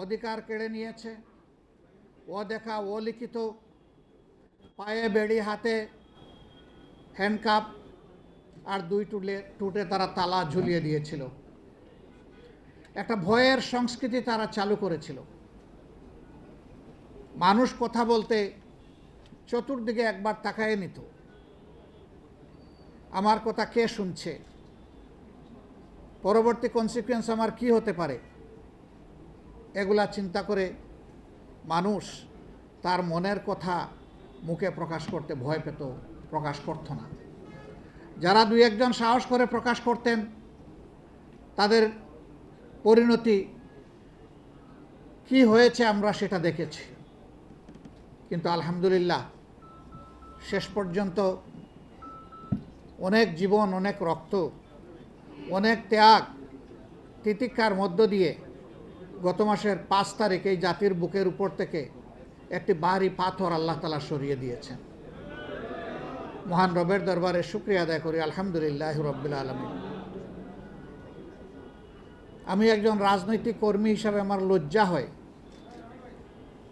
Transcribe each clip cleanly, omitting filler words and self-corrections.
অধিকার কেড়ে নিয়েছে। ও দেখা ও লিখিত, পায়ে বেড়ি, হাতে হ্যান্ডকাপ আর দুই টুটে তারা তালা ঝুলিয়ে দিয়েছিল। একটা ভয়ের সংস্কৃতি তারা চালু করেছিল। মানুষ কথা বলতে চতুর্দিকে একবার তাকায় নিত, আমার কথা কে শুনছে, পরবর্তী কনসিকুয়েন্স আমার কি হতে পারে, এগুলা চিন্তা করে মানুষ তার মনের কথা মুখে প্রকাশ করতে ভয় পেত, প্রকাশ করত না। যারা দুই একজন সাহস করে প্রকাশ করতেন তাদের পরিণতি কি হয়েছে আমরা সেটা দেখেছি। কিন্তু আলহামদুলিল্লাহ শেষ পর্যন্ত অনেক জীবন, অনেক রক্ত, অনেক ত্যাগ তিতিক্ষার মধ্য দিয়ে গত মাসের 5 তারিখ এই জাতির বুকের উপর থেকে একটি ভারী পাথর আল্লাহ তাআলা সরিয়ে দিয়েছেন। মহান রবের দরবারে শুকরিয়া আদায় করি, আলহামদুলিল্লাহ রাব্বিল আলামিন। আমি একজন রাজনৈতিক কর্মী হিসাবে আমার লজ্জা হয়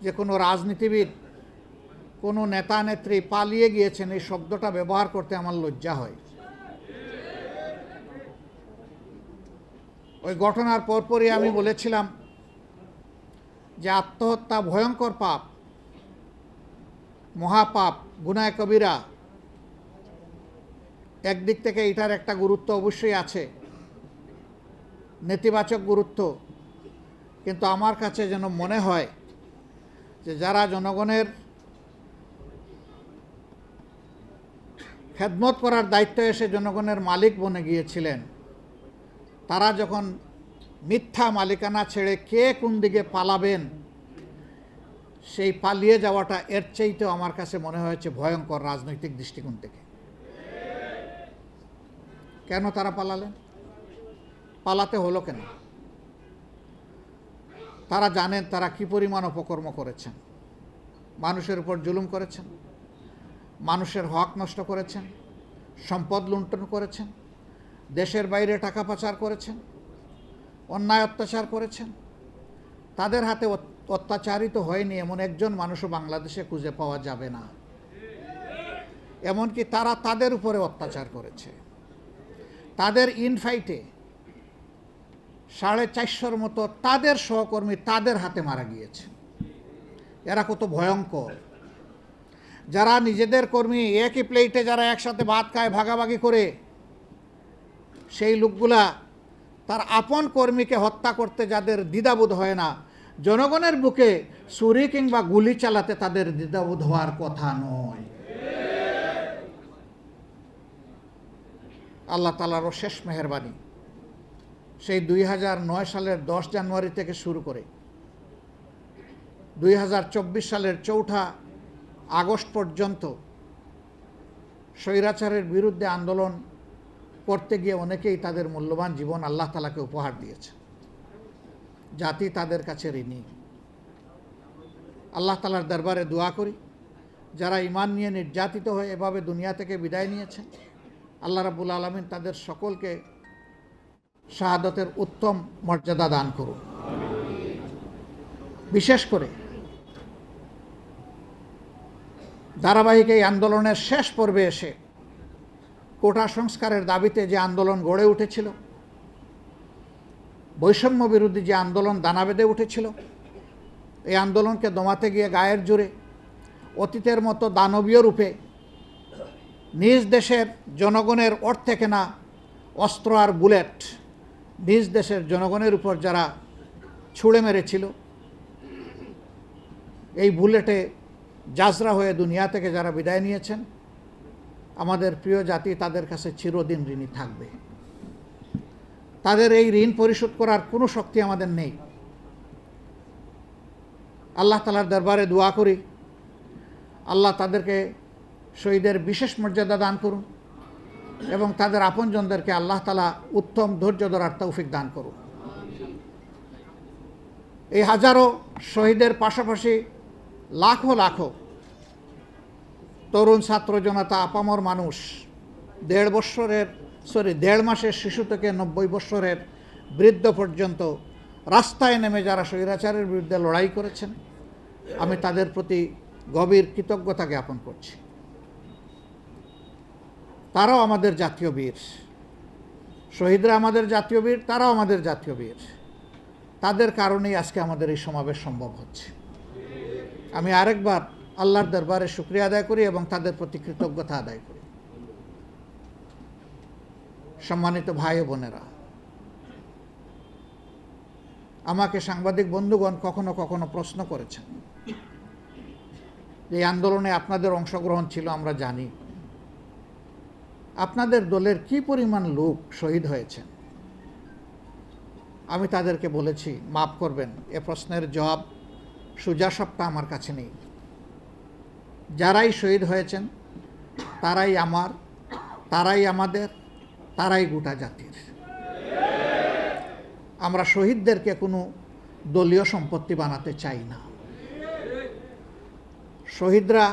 যে কোনো রাজনীতিবিদ, কোনো নেতা নেত্রী পালিয়ে গিয়েছেন, এই শব্দটা ব্যবহার করতে আমার লজ্জা হয়। ওই ঘটনার পরপরই আমি বলেছিলাম যে আত্মহত্যা ভয়ঙ্কর পাপ, মহাপাপ, গুনাহ কবিরা। একদিক থেকে এটার একটা গুরুত্ব অবশ্যই আছে, নেতিবাচক গুরুত্ব, কিন্তু আমার কাছে যেন মনে হয় যে যারা জনগণের খেদমত করার দায়িত্ব এসে জনগণের মালিক বনে গিয়েছিলেন, তারা যখন মিথ্যা মালিকানা ছেড়ে কে কোন দিকে পালাবেন, সেই পালিয়ে যাওয়াটা এর চাইতেও আমার কাছে মনে হয়েছে ভয়ঙ্কর রাজনৈতিক দৃষ্টিকোণ থেকে। কেন তারা পালালেন? পালাতে হলো কেন? তারা জানেন তারা কি পরিমাণ অপকর্ম করেছেন, মানুষের উপর জুলুম করেছেন, মানুষের হক নষ্ট করেছেন, সম্পদ লুণ্ঠন করেছেন, দেশের বাইরে টাকা পাচার করেছেন, অন্যায় অত্যাচার করেছেন। তাদের হাতে অত্যাচারিত হয়নি এমন একজন মানুষও বাংলাদেশে খুঁজে পাওয়া যাবে না। এমনকি তারা তাদের উপরে অত্যাচার করেছে। তাদের ইনফাইটে 450 মতো তাদের সহকর্মী তাদের হাতে মারা গিয়েছে। এরা কত ভয়ঙ্কর! যারা নিজেদের কর্মী, একই প্লেটে যারা একসাথে ভাত খায় ভাগাভাগি করে, সেই লোকগুলা তার আপন কর্মীকে হত্যা করতে যাদের দ্বিধাবোধ হয় না, জনগণের বুকে ছুরি কিংবা গুলি চালাতে তাদের দ্বিধাবোধ হওয়ার কথা নয়। আল্লাহ তাআলার শেষ মেহেরবানি, সেই 2009 সালের 10 জানুয়ারি থেকে শুরু করে 2024 সালের 4 আগস্ট পর্যন্ত স্বৈরাচারের বিরুদ্ধে আন্দোলন করতে গিয়ে অনেকেই তাদের মূল্যবান জীবন আল্লাহ তাআলাকে উপহার দিয়েছে। জাতি তাদের কাছে ঋণী। আল্লাহ তাআলার দরবারে দোয়া করি, যারা ঈমান নিয়ে নির্যাতিত হয়ে এভাবে দুনিয়া থেকে বিদায় নিয়েছেন, আল্লাহ রাব্বুল আলামিন তাদের সকলকে শাহাদাতের উত্তম মর্যাদা দান করুন। বিশেষ করে ধারাবাহিক এই আন্দোলনের শেষ পর্বে এসে কোটা সংস্কারের দাবিতে যে আন্দোলন গড়ে উঠেছিল, বৈষম্য বিরোধী যে আন্দোলন দানা বেঁধে উঠেছিল, এই আন্দোলনকে দমাতে গিয়ে গায়ের জোরে অতীতের মতো দানবীয় রূপে নিজ দেশের জনগণের অর্থে কেনা অস্ত্র আর বুলেট নিজ দেশের জনগণের উপর যারা ছুঁড়ে মেরেছিল, এই বুলেটে জাজরা হয়ে দুনিয়া থেকে যারা বিদায় নিয়েছেন, আমাদের প্রিয় জাতি তাদের কাছে চিরদিন ঋণী থাকবে। তাদের এই ঋণ পরিশোধ করার কোনো শক্তি আমাদের নেই। আল্লাহ তাআলার দরবারে দোয়া করি, আল্লাহ তাদেরকে শহীদের বিশেষ মর্যাদা দান করুন এবং তাদের আপনজনদেরকে আল্লাহ তাআলা উত্তম ধৈর্য ধরার তৌফিক দান করুন। এই হাজারো শহীদের পাশাপাশি লাখো লাখো তরুণ ছাত্র জনতা, আপামর মানুষ, 1.5 মাসের শিশু থেকে 90 বছরের বৃদ্ধ পর্যন্ত রাস্তায় নেমে যারা স্বৈরাচারের বিরুদ্ধে লড়াই করেছেন, আমি তাদের প্রতি গভীর কৃতজ্ঞতা জ্ঞাপন করছি। তারাও আমাদের জাতীয় বীর, শহীদরা আমাদের জাতীয় বীর, তারাও আমাদের জাতীয় বীর। তাদের কারণেই আজকে আমাদের এই সমাবেশ সম্ভব হচ্ছে। আমি আরেকবার আল্লাহর দরবারে শুকরিয়া আদায় করি এবং তাদের প্রতি কৃতজ্ঞতা আদায় করি। সম্মানিত ভাই ও বোনেরা, আমাকে সাংবাদিক বন্ধুগণ কখনো কখনো প্রশ্ন করেছেন, এই আন্দোলনে আপনাদের অংশগ্রহণ ছিল, আমরা জানি। আপনাদের দলের কি পরিমাণ লোক শহীদ হয়েছেন? আমি তাদেরকে বলেছি, মাফ করবেন, এ প্রশ্নের জবাব সোজাসাপটা আমার কাছে নেই। যারাই শহীদ হয়েছেন তারাই আমার, তারাই আমাদের, তারাই গোটা জাতির। আমরা শহীদদেরকে কোনো দলীয় সম্পত্তি বানাতে চাই না। শহীদরা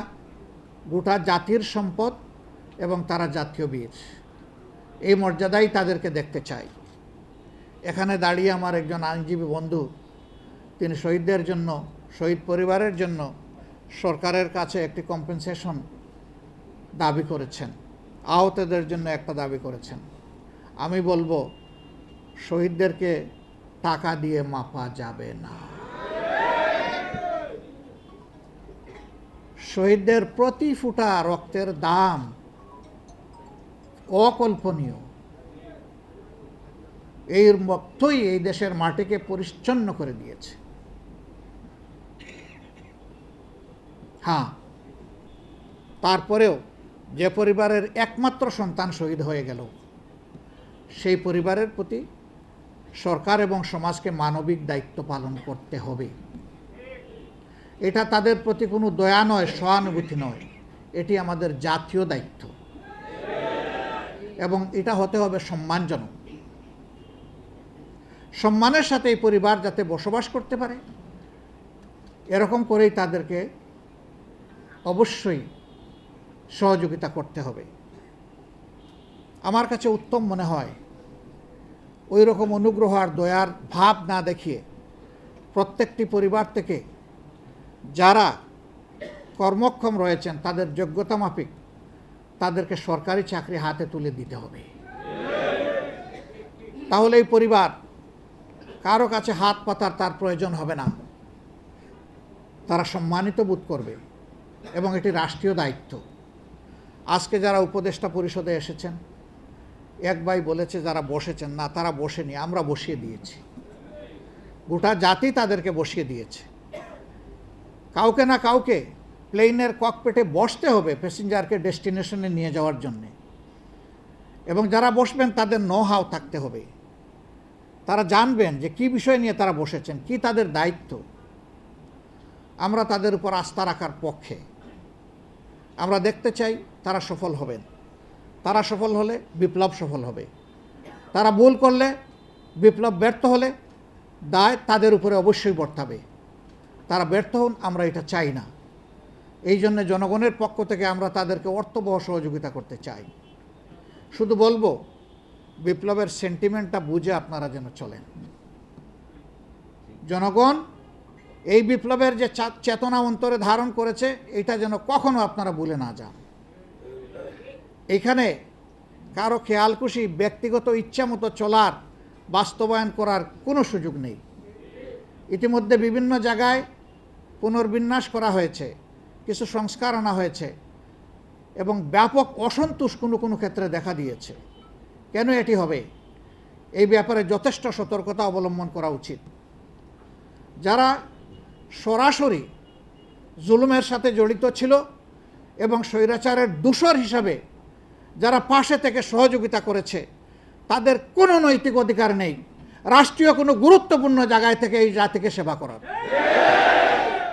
গোটা জাতির সম্পদ এবং তারা জাতীয় বীর, এই মর্যাদাই তাদেরকে দেখতে চাই। এখানে দাঁড়িয়ে আমার একজন আইনজীবী বন্ধু, তিনি শহীদদের জন্য, শহীদ পরিবারের জন্য সরকারের কাছে একটি কম্পেনসেশন দাবি করেছেন, আহতদের জন্য একটা দাবি করেছেন। আমি বলবো, শহীদদেরকে টাকা দিয়ে মাপা যাবে না। শহীদদের প্রতি ফোঁটা রক্তের দাম অকল্পনীয়। এই রক্তই এই দেশের মাটিকে পরিচ্ছন্ন করে দিয়েছে। হ্যাঁ, তারপরেও যে পরিবারের একমাত্র সন্তান শহীদ হয়ে গেল, সেই পরিবারের প্রতি সরকার এবং সমাজকে মানবিক দায়িত্ব পালন করতে হবে। এটা তাদের প্রতি কোনো দয়া নয়, সহানুভূতি নয়, এটি আমাদের জাতীয় দায়িত্ব এবং এটা হতে হবে সম্মানজনক। সম্মানের সাথে এই পরিবার যাতে বসবাস করতে পারে, এরকম করেই তাদেরকে অবশ্যই সহযোগিতা করতে হবে। আমার কাছে উত্তম মনে হয় ওই রকম অনুগ্রহ আর দয়ার ভাব না দেখিয়ে প্রত্যেকটি পরিবার থেকে যারা কর্মক্ষম রয়েছেন তাদের যোগ্যতা মাফিক তাদেরকে সরকারি চাকরি হাতে তুলে দিতে হবে। তাহলে এই পরিবার কারো কাছে হাত পাতার তার প্রয়োজন হবে না, তারা সম্মানিত বোধ করবে এবং এটি রাষ্ট্রীয় দায়িত্ব। আজকে যারা উপদেষ্টা পরিষদে এসেছেন, এক ভাই বলেছে যারা বসেছেন, না তারা বসেনি, আমরা বসিয়ে দিয়েছি। গোটা জাতি তাদেরকে বসিয়ে দিয়েছে। কাউকে না কাউকে প্লেনের ককপিটে বসতে হবে প্যাসেঞ্জারকে ডেস্টিনেশনে নিয়ে যাওয়ার জন্যে, এবং যারা বসবেন তাদের নো হাউ থাকতে হবে। তারা জানবেন যে কী বিষয় নিয়ে তারা বসেছেন, কি তাদের দায়িত্ব। আমরা তাদের উপর আস্থা রাখার পক্ষে। আমরা দেখতে চাই তারা সফল হবেন। তারা সফল হলে বিপ্লব সফল হবে। তারা ভুল করলে, বিপ্লব ব্যর্থ হলে দায় তাদের উপরে অবশ্যই বর্তাবে। তারা ব্যর্থ হন, আমরা এটা চাই না। এই জন্য জনগণের পক্ষ থেকে আমরা তাদেরকে অর্থবহ সহযোগিতা করতে চাই। শুধু বলবো, বিপ্লবের সেন্টিমেন্টটা বুঝে আপনারা যেন চলেন। জনগণ এই বিপ্লবের যে চেতনা অন্তরে ধারণ করেছে, এটা যেন কখনো আপনারা ভুলে না যান। এখানে কারো খেয়ালখুশি ব্যক্তিগত ইচ্ছা মতো চলার, বাস্তবায়ন করার কোনো সুযোগ নেই। ইতিমধ্যে বিভিন্ন জায়গায় পুনর্বিন্যাস করা হয়েছে, কিছু সংস্কার আনা হয়েছে এবং ব্যাপক অসন্তোষ কোনো কোনো ক্ষেত্রে দেখা দিয়েছে। কেন এটি হবে? এই ব্যাপারে যথেষ্ট সতর্কতা অবলম্বন করা উচিত। যারা সরাসরি জুলুমের সাথে জড়িত ছিল এবং স্বৈরাচারের দূষর হিসাবে যারা পাশে থেকে সহযোগিতা করেছে, তাদের কোনো নৈতিক অধিকার নেই রাষ্ট্রীয় কোনো গুরুত্বপূর্ণ জায়গায় থেকে এই জাতিকে সেবা করার।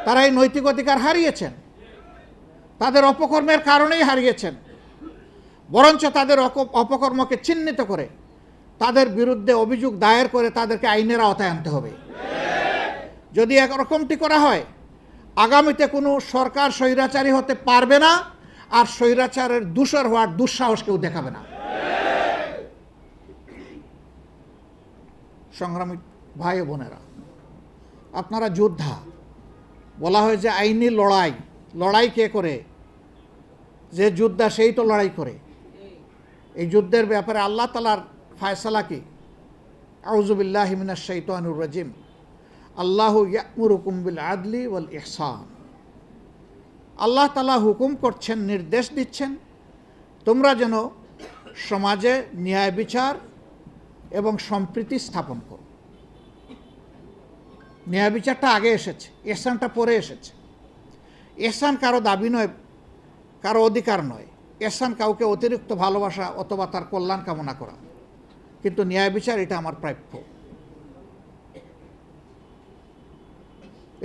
তারা এই নৈতিক অধিকার হারিয়েছেন, তাদের অপকর্মের কারণেই হারিয়েছেন। বরঞ্চ তাদের অপকর্মকে চিহ্নিত করে তাদের বিরুদ্ধে অভিযোগ দায়ের করে তাদেরকে আইনের আওতায় আনতে হবে। যদি একরকমটি করা হয়, আগামীতে কোনো সরকার স্বৈরাচারী হতে পারবে না, আর স্বৈরাচারের দূষর হওয়ার দুঃসাহস কেউ দেখাবে না। সংগ্রামী ভাই বোনেরা, আপনারা যোদ্ধা। বলা হয় যে আইনি লড়াই, লড়াই কে করে? যে যোদ্ধা সেই তো লড়াই করে। এই যুদ্ধের ব্যাপারে আল্লাহ তাআলার ফায়সালা কি? আউযু বিল্লাহি মিনাশ শাইতানির রাজিম। আল্লাহু ইয়া'মুরুকুম বিল আদলি ওয়াল ইহসান। আল্লাহ তাআলা হুকুম করছেন, নির্দেশ দিচ্ছেন, তোমরা যেন সমাজে ন্যায় বিচার এবং সম্প্রীতি স্থাপন করো। ন্যায় বিচারটা আগে এসেছে, ইহসানটা পরে এসেছে। ইহসান কারো দাবি নয়, কারো অধিকার নয়। ইহসান কাউকে অতিরিক্ত ভালোবাসা অথবা তার কল্যাণ কামনা করা। কিন্তু ন্যায় বিচার এটা আমার প্রাপ্য।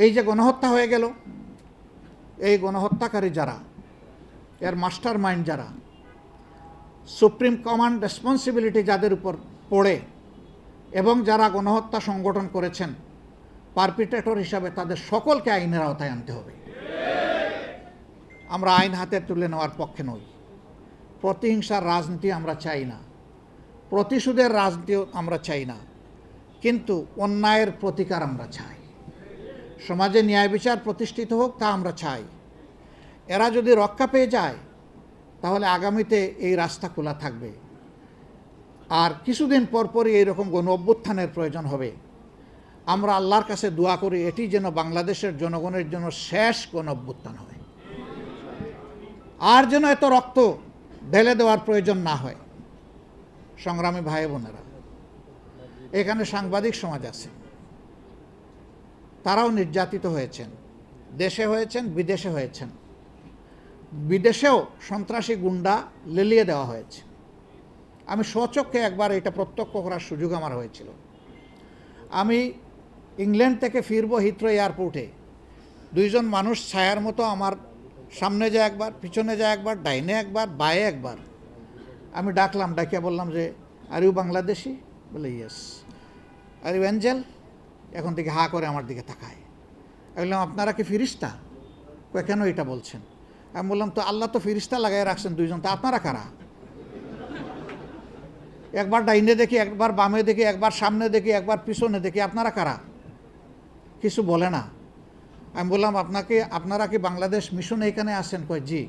এই যে গণহত্যা হয়ে গেল, এই গণহত্যাকারী যারা, এর মাস্টার মাইন্ড যারা, সুপ্রিম কমান্ড রেসপন্সিবিলিটি যাদের উপর পড়ে এবং যারা গণহত্যা সংগঠন করেছেন, পারপিট্রেটর হিসাবে তাদের সকলকে আইনের আওতায় আনতে হবে। আমরা আইন হাতে তুলে নেওয়ার পক্ষে নই। প্রতিহিংসার রাজনীতি আমরা চাই না, প্রতিশোধের রাজনীতিও আমরা চাই না, কিন্তু অন্যায়ের প্রতিকার আমরা চাই। সমাজে ন্যায় বিচার প্রতিষ্ঠিত হোক, তা আমরা চাই। এরা যদি রক্ষা পেয়ে যায় তাহলে আগামীতে এই রাস্তা খোলা থাকবে। আর কিছুদিন পরপরই এইরকম গণ অভ্যুত্থানের প্রয়োজন হবে। আমরা আল্লাহর কাছে দোয়া করি এটি যেন বাংলাদেশের জনগণের জন্য শেষ গণ অভ্যুত্থান হয়, আর যেন এত রক্ত ঢেলে দেওয়ার প্রয়োজন না হয়। সংগ্রামী ভাই বোনেরা, এখানে সাংবাদিক সমাজ আছে, তারাও নির্যাতিত হয়েছেন, দেশে হয়েছেন, বিদেশে হয়েছেন। বিদেশেও সন্ত্রাসী গুন্ডা লেলিয়ে দেওয়া হয়েছে। আমি স্বচক্ষে একবার এটা প্রত্যক্ষ করার সুযোগ আমার হয়েছিল। আমি ইংল্যান্ড থেকে ফিরবো হিথ্রো এয়ারপোর্টে, দুইজন মানুষ ছায়ার মতো আমার সামনে যায় একবার, পিছনে যায় একবার, ডাইনে একবার, বায়ে একবার। আমি ডাকলাম, ডাকিয়া বললাম যে আর ইউ বাংলাদেশি? বলে ইয়েস। Are you Angel? এখন থেকে হা করে আমার দিকে তাকায়। আমি বললাম আপনারা কি ফিরিস্তা? কেন এটা বলছেন? আমি বললাম তো আল্লাহ তো ফিরিস্তা লাগাই রাখছেন দুইজন, তো আপনারা কারা? একবার ডাইনে দেখি, একবার বামে দেখি, একবার সামনে দেখি, একবার পিছনে দেখি, আপনারা কারা? কিছু বলে না। আমি বললাম আপনারা কি বাংলাদেশ মিশনে এখানে আসেন? কয় জি।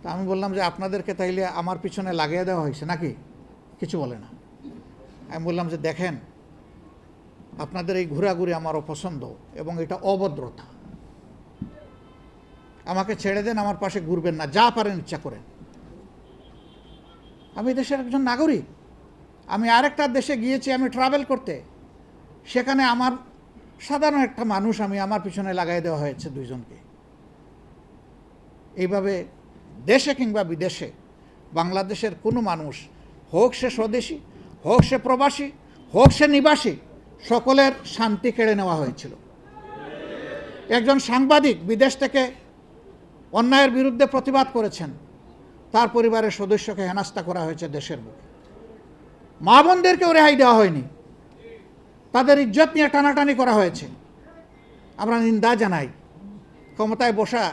তা আমি বললাম যে আপনাদেরকে তাইলে আমার পিছনে লাগিয়ে দেওয়া হয়েছে নাকি? কিছু বলে না। আমি বললাম যে দেখেন, আপনাদের এই ঘোরাঘুরি আমার অপছন্দ এবং এটা অভদ্রতা। আমাকে ছেড়ে দেন, আমার পাশে ঘুরবেন না, যা পারেন ইচ্ছা করেন। আমি দেশের একজন নাগরিক। আমি আরেকটা দেশে গিয়েছি আমি ট্রাভেল করতে, সেখানে আমার সাধারণ একটা মানুষ আমি আমার পিছনে লাগাই দেওয়া হয়েছে দুইজনকে। এইভাবে দেশে কিংবা বিদেশে বাংলাদেশের কোনো মানুষ, হোক সে স্বদেশী, হোক সে প্রবাসী, হোক সে নিবাসী, সকলের শান্তি কেড়ে নেওয়া হয়েছিল। একজন সাংবাদিক বিদেশ থেকে অন্যায়ের বিরুদ্ধে প্রতিবাদ করেছেন, তার পরিবারের সদস্যকে হেনস্থা করা হয়েছে দেশের বুকে। মা বোনদেরকেও রেহাই দেওয়া হয়নি, তাদের ইজ্জত নিয়ে টানাটানি করা হয়েছে। আমরা নিন্দা জানাই। ক্ষমতায় বসা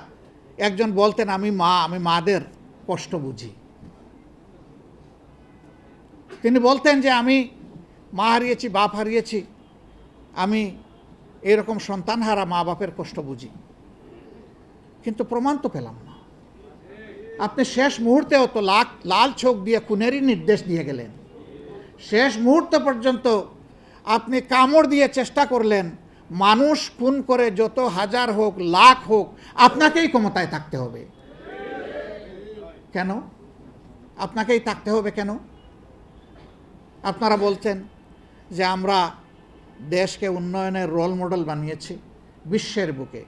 একজন বলতেন আমি মাদের কষ্ট বুঝি। তিনি বলতেন যে আমি মা হারিয়েছি, বাপ হারিয়েছি, আমি এরকম সন্তান হারা মা বাপের কষ্ট বুঝি। কিন্তু প্রমাণ তো পেলাম না। আপনি শেষ মুহূর্তেও তো লাল চোখ দিয়ে খুনেরই নির্দেশ দিয়ে গেলেন। শেষ মুহূর্ত পর্যন্ত আপনি কামড় দিয়ে চেষ্টা করলেন মানুষ খুন করে যত হাজার হোক, লাখ হোক, আপনাকেই ক্ষমতায় থাকতে হবে। কেন আপনাকেই থাকতে হবে? কেন? আপনারা বলছেন যে আমরা দেশকে উন্নয়নের রোল মডেল বানিয়েছি বিশ্বের বুকে,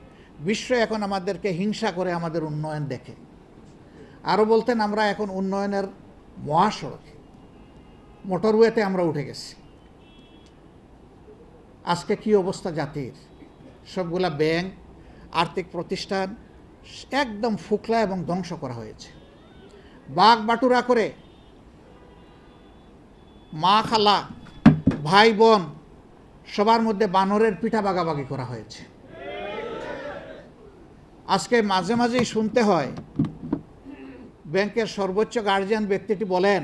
বিশ্ব এখন আমাদেরকে হিংসা করে আমাদের উন্নয়ন দেখে। আরও বলতেন আমরা এখন উন্নয়নের মহাসড়কে, মোটরওয়েতে আমরা উঠে গেছি। আজকে কি অবস্থা জাতির? সবগুলা ব্যাংক, আর্থিক প্রতিষ্ঠান একদম ফুকলা এবং ধ্বংস করা হয়েছে। বাঘ বাটুরা করে মা খালা ভাই বোন সবার মধ্যে বানরের পিঠা ভাগাভাগি করা হয়েছে। আজকে মাঝে মাঝেই শুনতে হয় ব্যাংকের সর্বোচ্চ গার্জিয়ান ব্যক্তিটি বলেন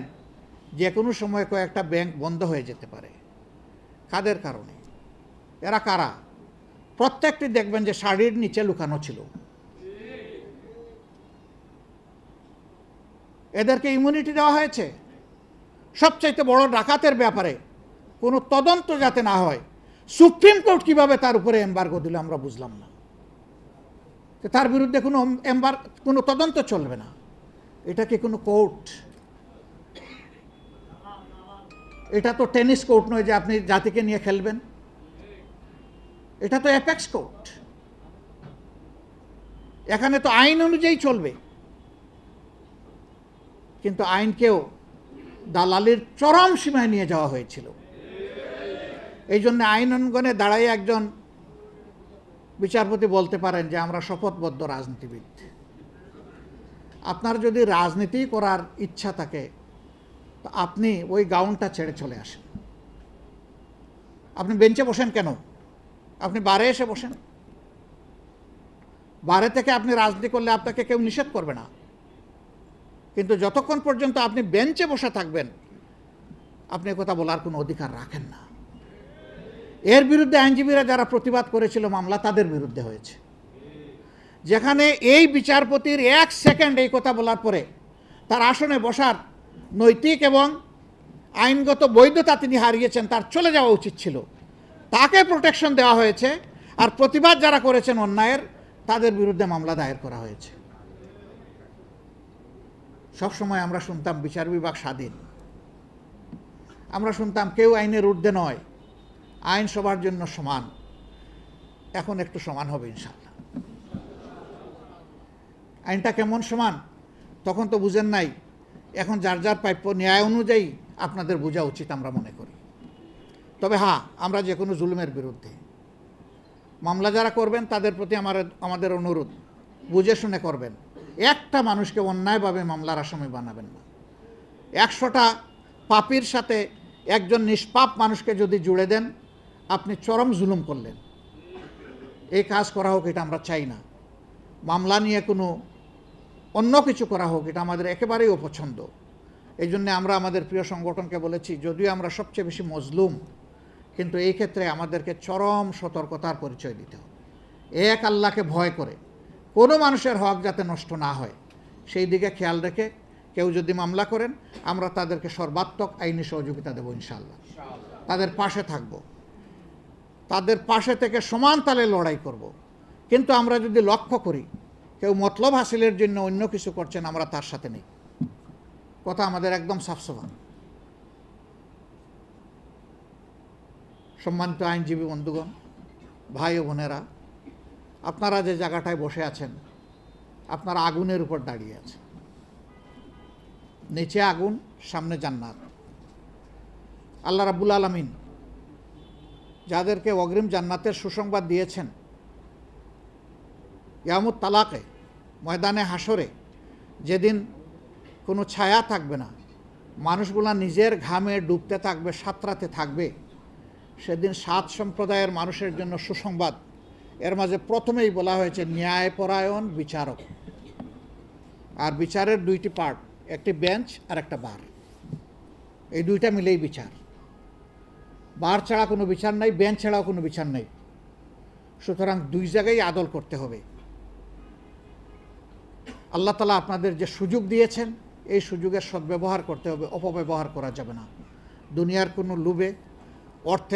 যে কোনো সময় কয়েকটা ব্যাংক বন্ধ হয়ে যেতে পারে। কাদের কারণে? এরা কারা? প্রত্যেকটি দেখবেন যে শাড়ির নিচে লুকানো ছিল। এদেরকে ইমিউনিটি দেওয়া হয়েছে। সবচাইতে বড় ডাকাতের ব্যাপারে কোনো তদন্ত যাতে না হয়, সুপ্রিম কোর্ট কিভাবে তার উপরে এমবার্গো দিল আমরা বুঝলাম না। তার বিরুদ্ধে কোনো তদন্ত চলবে না। এটা কি কোনো কোর্ট? এটা তো টেনিস কোর্ট নয় যে আপনি জাতিকে নিয়ে খেলবেন। এটা তো অ্যাপেক্স কোর্ট। এখানে তো আইন অনুযায়ী চলবে, কিন্তু আইনকেও দালালির চরম সীমায় নিয়ে যাওয়া হয়েছিল। এই জন্য আইন অঙ্গনে দাঁড়ায় একজন বিচারপতি বলতে পারেন যে আমরা শপথবদ্ধ রাজনীতিবিদ। আপনার যদি রাজনীতি করার ইচ্ছা থাকে তো আপনি ওই গাউনটা ছেড়ে চলে আসেন। আপনি বেঞ্চে বসেন কেন? আপনি বারে এসে বসেন। বারে থেকে আপনি রাজনীতি করলে আপনাকে কেউ নিষেধ করবে না, কিন্তু যতক্ষণ পর্যন্ত আপনি বেঞ্চে বসে থাকবেন আপনি কথা বলার কোনো অধিকার রাখেন না। এর বিরুদ্ধে আইনজীবীরা যারা প্রতিবাদ করেছিল মামলা তাদের বিরুদ্ধে হয়েছে। যেখানে এই বিচারপতির 1 সেকেন্ড এই কথা বলার পরে তার আসনে বসার নৈতিক এবং আইনগত বৈধতা তিনি হারিয়েছেন, তার চলে যাওয়া উচিত ছিল। তাকে প্রোটেকশন দেওয়া হয়েছে, আর প্রতিবাদ যারা করেছেন অন্যায়ের তাদের বিরুদ্ধে মামলা দায়ের করা হয়েছে। সবসময় আমরা শুনতাম বিচার বিভাগ স্বাধীন, আমরা শুনতাম কেউ আইনের ঊর্ধ্বে নয়, আইন সবার জন্য সমান। এখন একটু সমান হবে ইনশাআল্লাহ। আইনটা কেমন সমান তখন তো বুঝেন নাই, এখন যার যার প্রাপ্য ন্যায় অনুযায়ী আপনাদের বোঝা উচিত আমরা মনে করি। তবে হ্যাঁ, আমরা যে কোনো জুলুমের বিরুদ্ধে। মামলা যারা করবেন তাদের প্রতি আমাদের অনুরোধ, বুঝে শুনে করবেন। একটা মানুষকে অন্যায়ভাবে মামলার আসামি বানাবেন না। 100টা পাপীর সাথে একজন নিষ্পাপ মানুষকে যদি জুড়ে দেন আপনি চরম জুলুম করলেন। এই কাজ করা হোক এটা আমরা চাই না। মামলা নিয়ে কোনো অন্য কিছু করা হোক এটা আমাদের একেবারেই অপছন্দ। এই জন্যে আমরা আমাদের প্রিয় সংগঠনকে বলেছি, যদিও আমরা সবচেয়ে বেশি মজলুম, কিন্তু এই ক্ষেত্রে আমাদেরকে চরম সতর্কতার পরিচয় দিতে হবে। এক আল্লাহকে ভয় করে কোনো মানুষের হক যাতে নষ্ট না হয় সেই দিকে খেয়াল রেখে কেউ যদি মামলা করেন আমরা তাদেরকে সর্বাত্মক আইনি সহযোগিতা দেব ইনশাআল্লাহ। তাদের পাশে থাকব, তাদের পাশে থেকে সমান তালে লড়াই করব। কিন্তু আমরা যদি লক্ষ্য করি কেউ মতলব হাসিলের জন্য অন্য কিছু করছেন, আমরা তার সাথে নেই। কথা আমাদের একদম সাফসফা। সম্মানিত আইনজীবী বন্ধুগণ, ভাই ও বোনেরা, আপনারা যে জায়গাটায় বসে আছেন আপনারা আগুনের উপর দাঁড়িয়ে আছেন। নিচে আগুন, সামনে জান্নাত। আল্লাহ রাব্বুল আলামিন যাদেরকে অগ্রিম জান্নাতের সুসংবাদ দিয়েছেন, ইয়ামুত তালাকে, ময়দানে হাসরে যেদিন কোনো ছায়া থাকবে না, মানুষগুলা নিজের ঘামে ডুবতে থাকবে, সাঁতরাতে থাকবে, সেদিন 7 সম্প্রদায়ের মানুষের জন্য সুসংবাদ। এর মাঝে প্রথমেই বলা হয়েছে ন্যায়পরায়ণ বিচারক। আর বিচারের 2টি পার্ট, একটি বেঞ্চ আর একটা বার। এই 2টা মিলেই বিচার। বার ছাড়া কোনো বিচার নাই, বেঞ্চ ছাড়াও কোনো বিচার নেই। সুতরাং 2 জায়গায় আদল করতে হবে। আল্লাহ তাআলা আপনাদের যে সুযোগ দিয়েছেন এই সুযোগের সদ্ব্যবহার করতে হবে, অপব্যবহার করা যাবে না। দুনিয়ার কোনো লোভে, অর্থে